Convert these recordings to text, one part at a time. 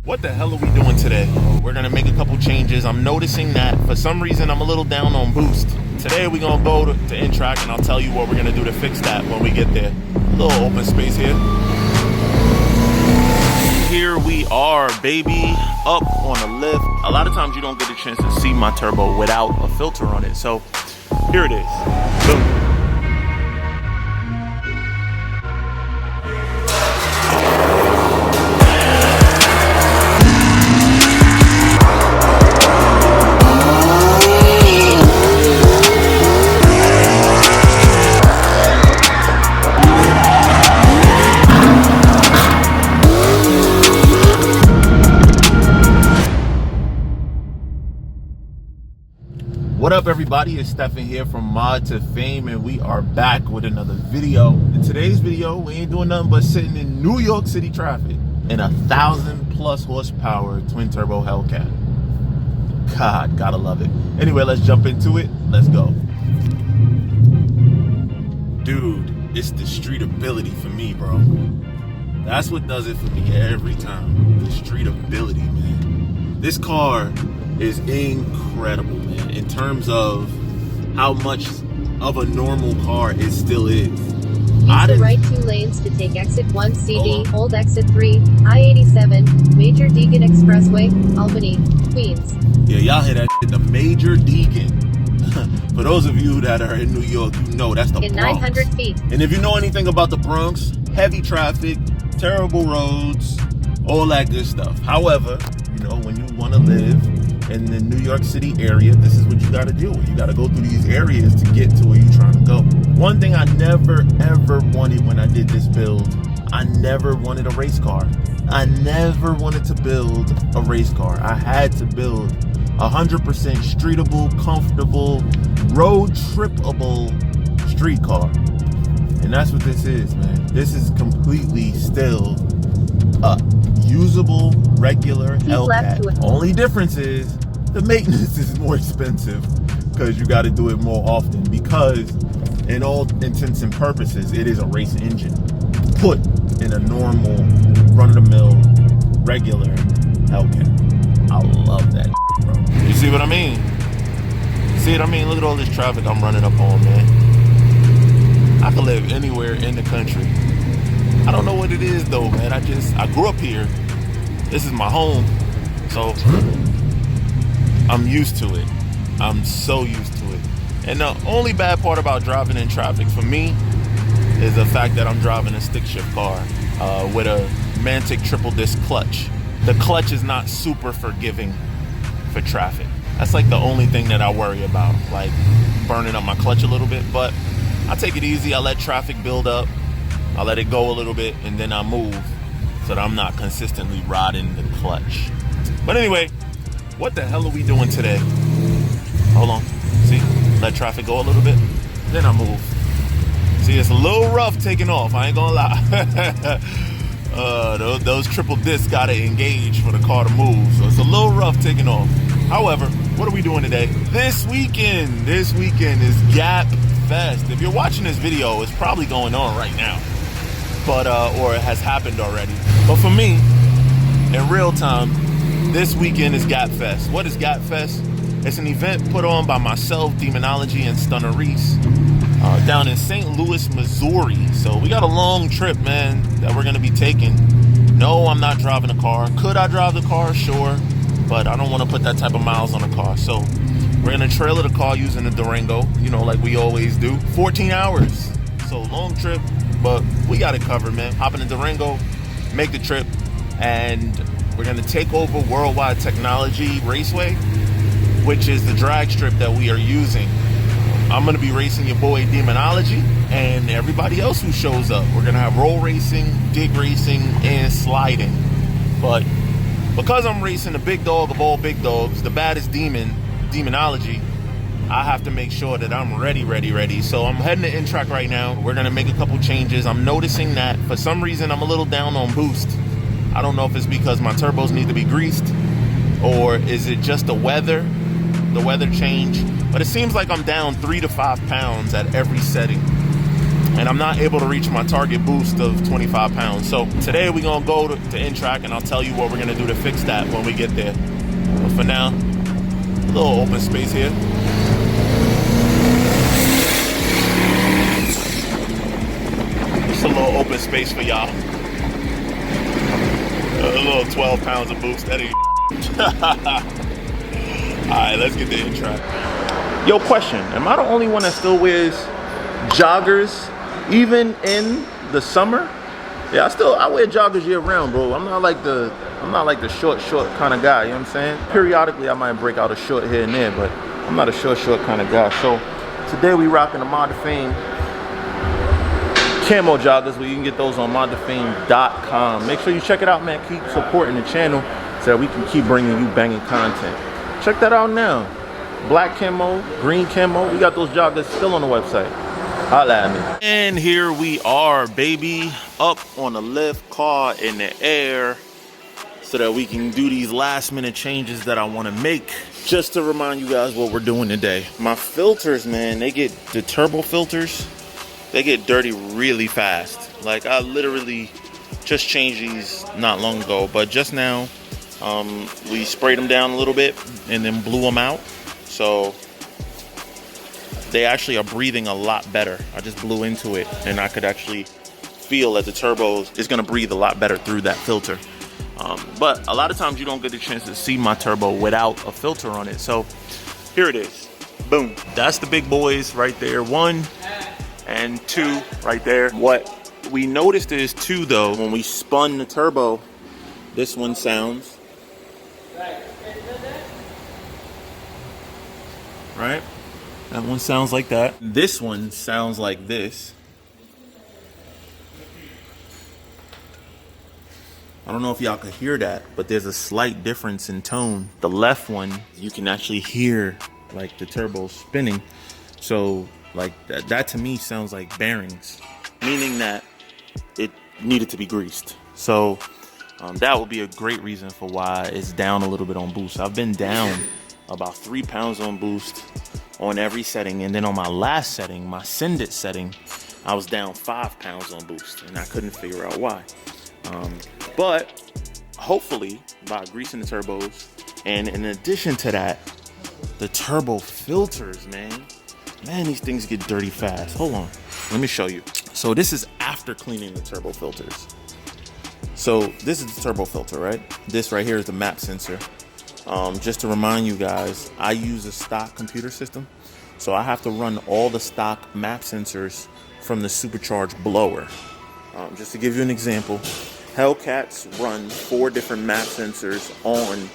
What the hell are we doing today? We're gonna make a couple changes. I'm noticing that for some reason I'm a little down on boost. Today we're gonna go to in-track and I'll tell you what we're gonna do to fix that when we get there. A little open space here. Here we are, baby, up on a lift. A lot of times you don't get a chance to see my turbo without a filter on it. So here it is, boom. What up, everybody? It's Stefan here from Mod2Fame, and we are back with another video. In today's video, we ain't doing nothing but sitting in New York City traffic in a 1,000+ horsepower twin turbo Hellcat. God, gotta love it. Anyway, let's jump into it. Let's go. Dude, it's the street ability for me, bro. That's what does it for me every time. The street ability, man. This car is incredible, man, in terms of how much of a normal car it still is. Use the right 2 lanes to take exit 1 CD, old exit 3, I-87, Major Deegan Expressway, Albany, Queens. Yeah, y'all hear that shit, the Major Deegan. For those of you that are in New York, you know that's the Bronx. In 900 feet. And if you know anything about the Bronx, heavy traffic, terrible roads, all that good stuff. However, you know, when you want to live in the New York City area, this is what you got to deal with. You got to go through these areas to get to where you're trying to go. One thing I never ever wanted when I did this build, I never wanted a race car. I never wanted to build a race car. I had to build 100% streetable, comfortable, road trippable street car. And that's what this is, man. This is completely still a usable, regular Hellcat. Only difference is the maintenance is more expensive because you got to do it more often, because in all intents and purposes, it is a race engine put in a normal, run-of-the-mill, regular Hellcat. I love that, bro. You see what I mean? See what I mean? Look at all this traffic I'm running up on, man. I could live anywhere in the country. I don't know what it is though, man. I grew up here. This is my home. So I'm used to it. I'm so used to it. And the only bad part about driving in traffic for me is the fact that I'm driving a stick shift car with a Mantic triple disc clutch. The clutch is not super forgiving for traffic. That's like the only thing that I worry about, like burning up my clutch a little bit. But I take it easy. I let traffic build up. I let it go a little bit, and then I move so that I'm not consistently riding the clutch. But anyway, what the hell are we doing today? Hold on. See? Let traffic go a little bit, then I move. See, it's a little rough taking off. I ain't gonna lie. Those triple discs gotta engage for the car to move, so it's a little rough taking off. However, what are we doing today? This weekend is GAPFEST. If you're watching this video, it's probably going on right now. But or it has happened already. But for me, in real time, this weekend is GAPFEST. What is GAPFEST? It's an event put on by myself, Demonology, and Stunner Reese down in St. Louis, Missouri. So we got a long trip, man, that we're gonna be taking. No, I'm not driving a car. Could I drive the car? Sure, but I don't want to put that type of miles on a car. So we're gonna trailer the car using the Durango, you know, like we always do. 14 hours. So long trip. But we got it covered, man. Hop in the Durango, make the trip, and we're gonna take over Worldwide Technology Raceway, which is the drag strip that we are using. I'm gonna be racing your boy Demonology and everybody else who shows up. We're gonna have roll racing, dig racing, and sliding. But because I'm racing the big dog of all big dogs, the baddest demon, Demonology, I have to make sure that I'm ready. So I'm heading to in-track right now. We're gonna make a couple changes. I'm noticing that for some reason I'm a little down on boost. I don't know if it's because my turbos need to be greased, or is it just the weather change. But it seems like I'm down 3 to 5 pounds at every setting. and I'm not able to reach my target boost of 25 pounds. So today we're gonna go to in-track, and I'll tell you what we're gonna do to fix that when we get there. But for now, a little open space here. Just a little open space for y'all. A little 12 pounds of boost. That ain't Alright, let's get the in-track. Yo, question. Am I the only one that still wears joggers even in the summer? Yeah, I wear joggers year round, bro. I'm not like the short kind of guy, you know what I'm saying? Periodically I might break out a short here and there, but I'm not a short kind of guy. So today we rocking the Mod2Fame camo joggers, where you can get those on Mod2Fame.com. Make sure you check it out, man. Keep supporting the channel so that we can keep bringing you banging content. Check that out now. Black camo, green camo. We got those joggers still on the website. Holla at me. And here we are, baby. Up on the lift, car in the air, so that we can do these last minute changes that I want to make. Just to remind you guys what we're doing today. My filters, man, the turbo filters, they get dirty really fast. Like, I literally just changed these not long ago, but just now we sprayed them down a little bit and then blew them out. So they actually are breathing a lot better. I just blew into it and I could actually feel that the turbo is gonna breathe a lot better through that filter. But a lot of times you don't get the chance to see my turbo without a filter on it. So here it is, boom. That's the big boys right there, 1 and 2 right there. What we noticed is too, though, when we spun the turbo, this one sounds, right? That one sounds like that. This one sounds like this. I don't know if y'all could hear that, but there's a slight difference in tone. The left one, you can actually hear like the turbo spinning. So like that to me sounds like bearings, meaning that it needed to be greased. So that would be a great reason for why it's down a little bit on boost. I've been down about 3 pounds on boost on every setting, and then on my last setting, my Send It setting, I was down 5 pounds on boost, and I couldn't figure out why. But hopefully by greasing the turbos, and in addition to that, the turbo filters, man, these things get dirty fast. Hold on, let me show you. So this is after cleaning the turbo filters. So this is the turbo filter, right? This right here is the map sensor. Just to remind you guys, I use a stock computer system, so I have to run all the stock map sensors from the supercharged blower. Just to give you an example, Hellcats run 4 different map sensors on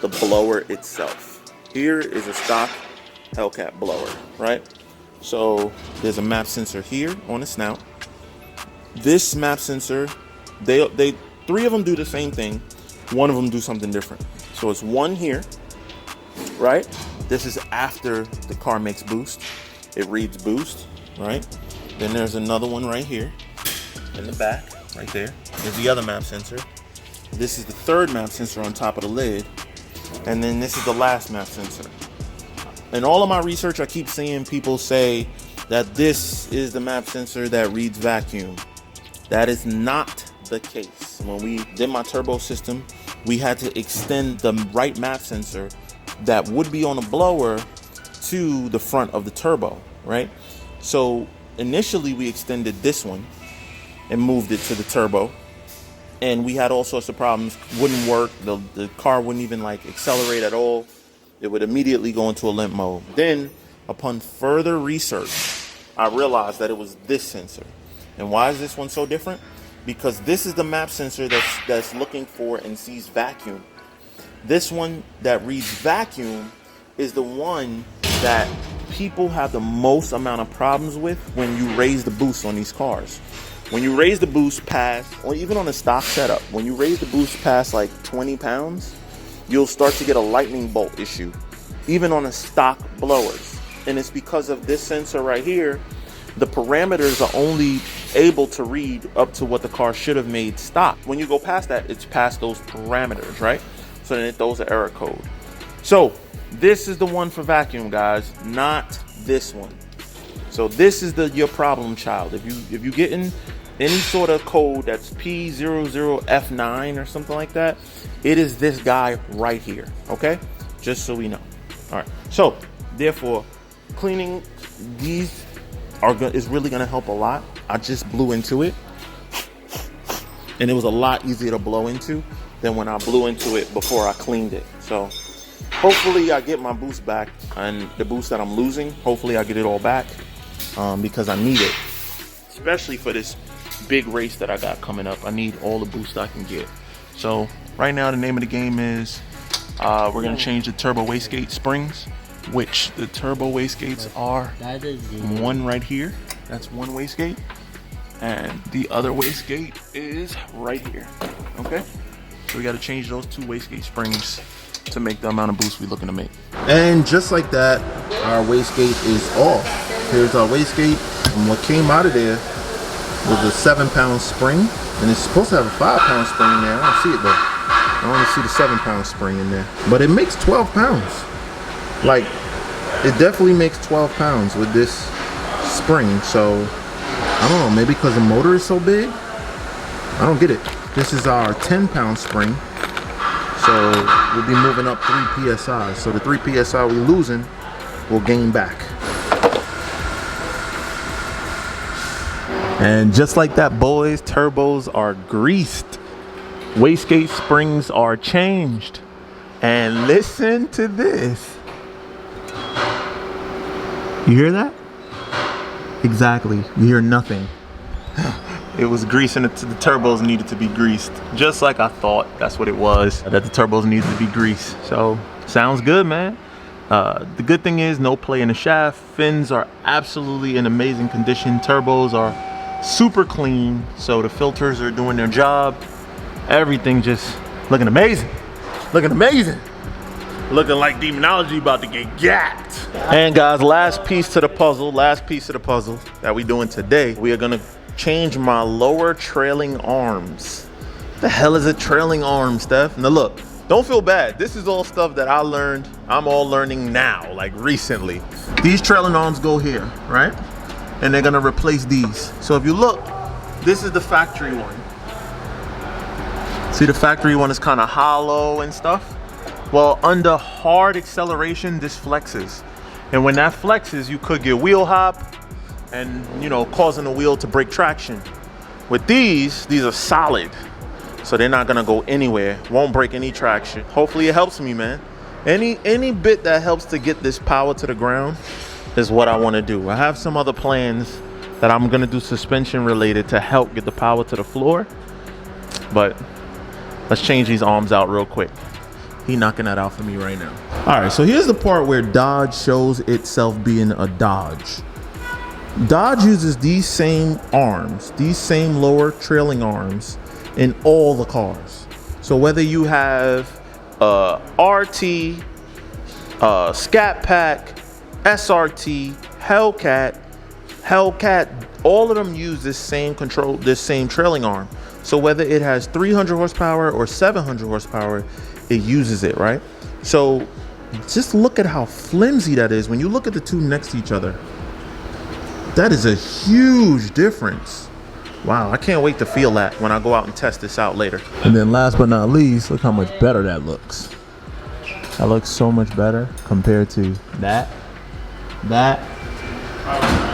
the blower itself. Here is a stock Hellcat blower, right? So there's a map sensor here on the snout. This map sensor, they 3 of them do the same thing. 1 of them do something different. So it's one here, right? This is after the car makes boost. It reads boost, right? Then there's another one right here in the back, right there. There's the other map sensor. This is the 3rd map sensor on top of the lid. And then this is the last map sensor. In all of my research, I keep seeing people say that this is the map sensor that reads vacuum. That is not the case. When we did my turbo system, we had to extend the right map sensor that would be on the blower to the front of the turbo, right? So initially we extended this one and moved it to the turbo, and we had all sorts of problems. Wouldn't work. The car wouldn't even like accelerate at all. It would immediately go into a limp mode. Then upon further research, I realized that it was this sensor. And why is this one so different? Because this is the map sensor that's looking for and sees vacuum. This one that reads vacuum is the one that people have the most amount of problems with when you raise the boost on these cars. When you raise the boost past, or even on a stock setup, when you raise the boost past like 20 pounds, you'll start to get a lightning bolt issue, even on a stock blowers. And it's because of this sensor right here. The parameters are only able to read up to what the car should have made stock. When you go past that, it's past those parameters, right? So then it throws an error code. So this is the one for vacuum, guys, not this one. So this is your problem child. If you getting any sort of code that's P00F9 or something like that, it is this guy right here, okay? Just so we know. All right, so therefore, cleaning these is really gonna help a lot. I just blew into it, and it was a lot easier to blow into than when I blew into it before I cleaned it. So hopefully I get my boost back, and the boost that I'm losing, hopefully I get it all back, because I need it, especially for this big race that I got coming up. I need all the boost I can get. So right now the name of the game is we're gonna change the turbo wastegate springs, which the turbo wastegates are one right here. That's one wastegate, and the other wastegate is right here. Okay, so we got to change those two wastegate springs to make the amount of boost we're looking to make. And just like that, our wastegate is off. Here's our wastegate, and what came out of there was a 7-pound spring, and it's supposed to have a 5-pound spring in there. I don't see it though. I only see the 7-pound spring in there, but it makes 12 pounds. Like, it definitely makes 12 pounds with this spring. So I don't know, maybe because the motor is so big, I don't get it. This is our 10-pound spring, so we'll be moving up 3 psi. So the 3 psi we're losing will gain back. And just like that, boys, turbos are greased. Wastegate springs are changed. And listen to this. You hear that? Exactly. You hear nothing. It was greasing. The turbos needed to be greased. Just like I thought. That's what it was. That the turbos needed to be greased. So, sounds good, man. The good thing is no play in the shaft. Fins are absolutely in amazing condition. Turbos are super clean, so the filters are doing their job. Everything just looking amazing. Looking amazing. Looking like Demonology about to get gapped. And guys, last piece to the puzzle that we doing today, we are gonna change my lower trailing arms. The hell is a trailing arm, Steph? Now look, don't feel bad. This is all stuff that I learned. I'm all learning now, like recently. These trailing arms go here, right? And they're gonna replace these. So if you look, this is the factory one. See, the factory one is kind of hollow and stuff. Well, under hard acceleration, this flexes. And when that flexes, you could get wheel hop and, you know, causing the wheel to break traction. With these are solid. So they're not gonna go anywhere, won't break any traction. Hopefully it helps me, man. Any bit that helps to get this power to the ground is what I want to do. I have some other plans that I'm gonna do suspension related to help get the power to the floor, but let's change these arms out real quick. He knocking that out for me right now. All right, so here's the part where Dodge shows itself being a Dodge. Dodge uses these same arms, these same lower trailing arms in all the cars. So whether you have RT, Scat Pack, SRT, Hellcat, all of them use this same control, this same trailing arm. So whether it has 300 horsepower or 700 horsepower, it uses it, right? So just look at how flimsy that is. When you look at the two next to each other, that is a huge difference. Wow, I can't wait to feel that when I go out and test this out later. And then last but not least, look how much better that looks. That looks so much better compared to that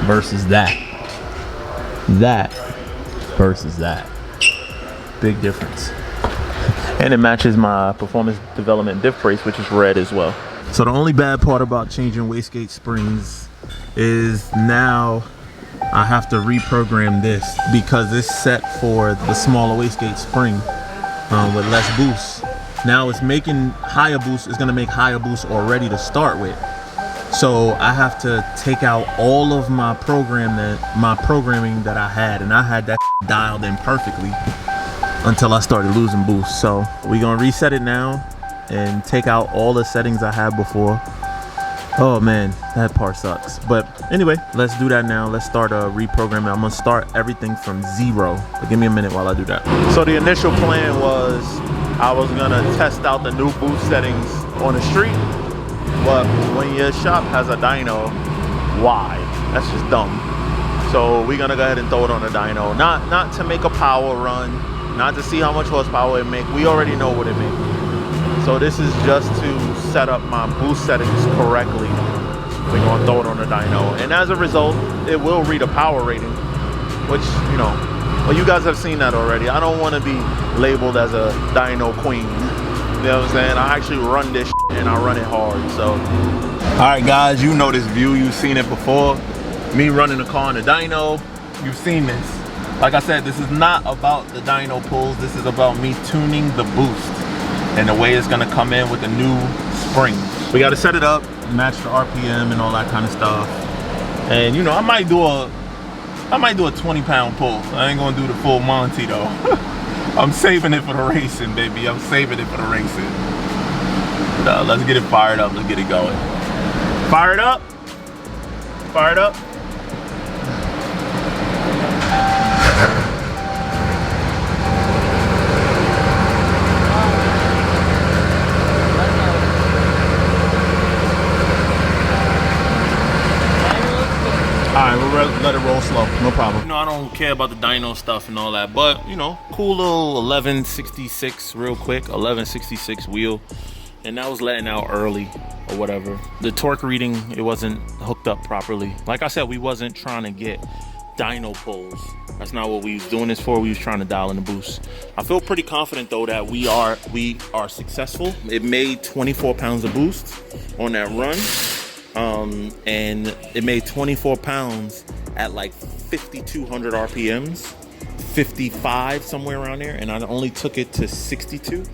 versus that versus that. Big difference. And it matches my performance development diff brace, which is red as well. So the only bad part about changing wastegate springs is now I have to reprogram this because it's set for the smaller wastegate spring with less boost. Now it's making higher boost. It's gonna make higher boost already to start with. So I have to take out all of my programming that I had, and I had that dialed in perfectly until I started losing boost. So we're gonna reset it now and take out all the settings I had before. Oh man, that part sucks. But anyway, let's do that now. Let's start reprogramming. I'm gonna start everything from 0. But give me a minute while I do that. So the initial plan was I was gonna test out the new boost settings on the street. But when your shop has a dyno, why? That's just dumb. So we're gonna go ahead and throw it on the dyno. Not to make a power run, not to see how much horsepower it make. We already know what it makes. So this is just to set up my boost settings correctly. We're gonna throw it on the dyno, and as a result, it will read a power rating, which, you know, well, you guys have seen that already. I don't want to be labeled as a dyno queen. You know what I'm saying? I actually run this shit, and I run it hard. So, all right, guys, you know this view. You've seen it before. Me running the car on the dyno. You've seen this. Like I said, this is not about the dyno pulls. This is about me tuning the boost and the way it's gonna come in with the new spring. We got to set it up, match the RPM and all that kind of stuff. And you know, I might do a 20-pound pull. I ain't gonna do the full Monty though. I'm saving it for the racing, baby. I'm saving it for the racing. But, let's get it fired up. Let's get it going. Fire it up. Fire it up. Alright, we'll let it roll slow, no problem. You know, I don't care about the dyno stuff and all that, but, you know, cool little 1166 real quick, 1166 wheel. And that was letting out early or whatever. The torque reading, it wasn't hooked up properly. Like I said, we wasn't trying to get dyno pulls. That's not what we was doing this for. We was trying to dial in the boost. I feel pretty confident though that we are successful. It made 24 pounds of boost on that run. And it made 24 pounds at like 5,200 RPMs, 55 somewhere around there, and I only took it to 62,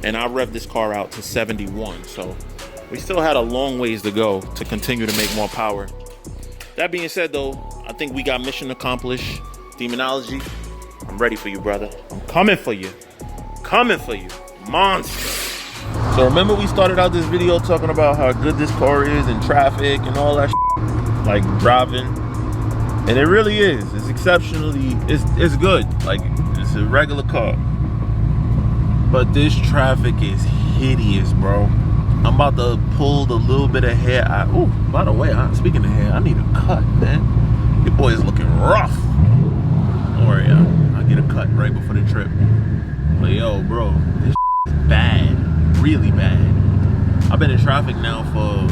and I revved this car out to 71. So we still had a long ways to go to continue to make more power. That being said though, I think we got mission accomplished. Demonology, I'm ready for you, brother. I'm coming for you. Coming for you, monster. So remember we started out this video talking about how good this car is in traffic and all that shit, like driving, and it really is. It's exceptionally, it's good. Like, it's a regular car, but this traffic is hideous, bro. I'm about to pull the little bit of hair out. Oh, by the way, speaking of hair, I need a cut, man. Your boy is looking rough. Don't worry, I'll get a cut right before the trip. But yo, bro, this is bad. Really bad. I've been in traffic now for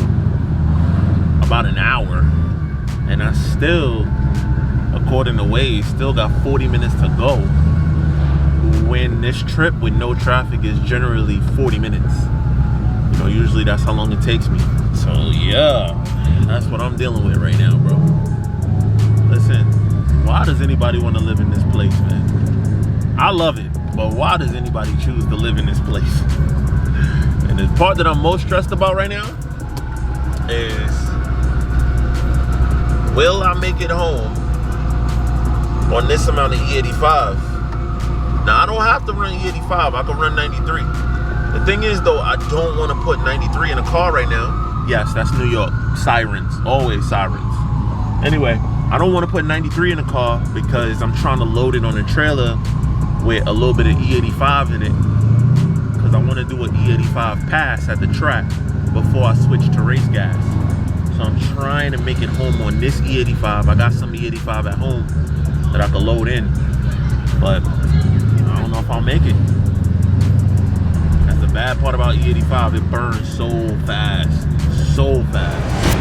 about an hour, and I still, according to Waze, still got 40 minutes to go, when this trip with no traffic is generally 40 minutes. You know, usually that's how long it takes me. So yeah, that's what I'm dealing with right now, bro. Listen, why does anybody want to live in this place, man? I love it, but why does anybody choose to live in this place? And the part that I'm most stressed about right now is, will I make it home on this amount of E85? Now, I don't have to run E85. I can run 93. The thing is, though, I don't want to put 93 in a car right now. Yes, that's New York. Sirens. Always sirens. Anyway, I don't want to put 93 in a car because I'm trying to load it on a trailer with a little bit of E85 in it. I want to do an E85 pass at the track before I switch to race gas. So I'm trying to make it home on this E85. I got some E85 at home that I can load in, but you know, I don't know if I'll make it. That's the bad part about E85. It burns so fast, so fast.